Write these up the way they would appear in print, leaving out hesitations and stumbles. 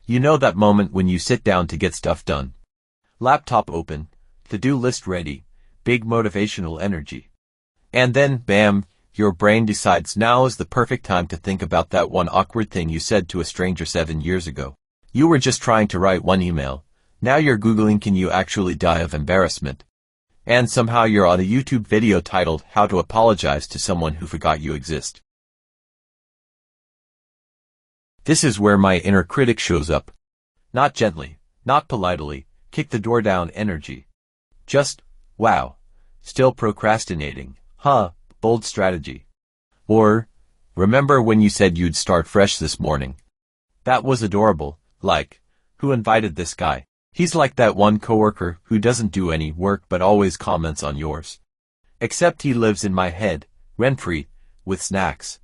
You know that moment when you sit down to get stuff done. Laptop open, to-do list ready, big motivational energy. And then, bam, your brain decides now is the perfect time to think about that one awkward thing you said to a stranger 7 years ago. You were just trying to write one email. Now you're Googling can you actually die of embarrassment. And somehow you're on a YouTube video titled How to Apologize to Someone Who Forgot You Exist. This is where my inner critic shows up. Not gently, not politely, kick the door down energy. Just, wow, still procrastinating, huh, bold strategy. Or, remember when you said you'd start fresh this morning? That was adorable, like, who invited this guy? He's like that one coworker who doesn't do any work but always comments on yours. Except he lives in my head, rent-free, with snacks.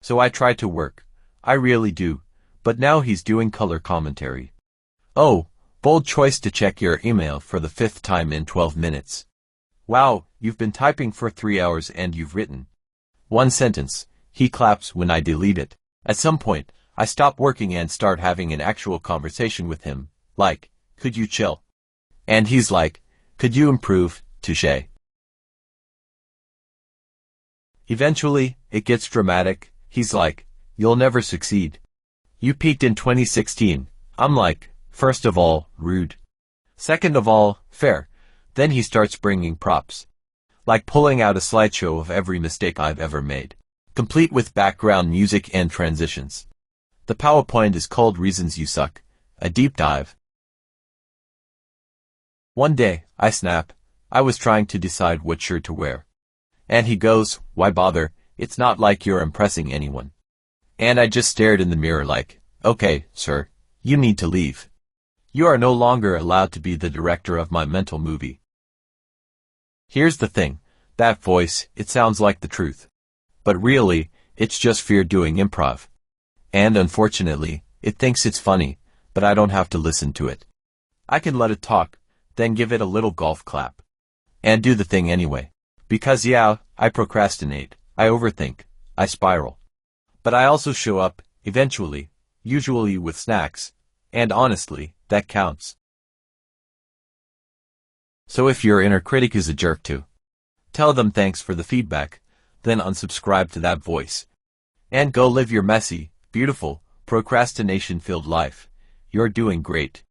So I try to work. I really do. But now he's doing color commentary. Oh, bold choice to check your email for the 5th time in 12 minutes. Wow, you've been typing for 3 hours and you've written one sentence. He claps when I delete it. At some point, I stop working and start having an actual conversation with him. Like, could you chill? And he's like, could you improve, touche? Eventually, it gets dramatic. He's like, you'll never succeed. You peaked in 2016. I'm like, first of all, rude. Second of all, fair. Then he starts bringing props. Like pulling out a slideshow of every mistake I've ever made, complete with background music and transitions. The PowerPoint is called Reasons You Suck, a deep dive. One day, I snap. I was trying to decide what shirt to wear. And he goes, why bother? It's not like you're impressing anyone. And I just stared in the mirror like, okay, sir, you need to leave. You are no longer allowed to be the director of my mental movie. Here's the thing, that voice, it sounds like the truth. But really, it's just fear doing improv. And unfortunately, it thinks it's funny, but I don't have to listen to it. I can let it talk, then give it a little golf clap. And do the thing anyway. Because yeah, I procrastinate, I overthink, I spiral. But I also show up, eventually, usually with snacks, and honestly, that counts. So if your inner critic is a jerk too, tell them thanks for the feedback, then unsubscribe to that voice. And go live your messy, beautiful, procrastination-filled life. You're doing great.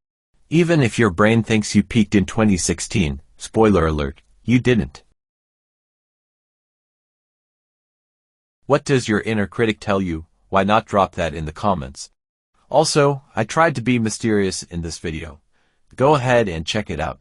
Even if your brain thinks you peaked in 2016, spoiler alert, you didn't. What does your inner critic tell you? Why not drop that in the comments? Also, I tried to be mysterious in this video. Go ahead and check it out.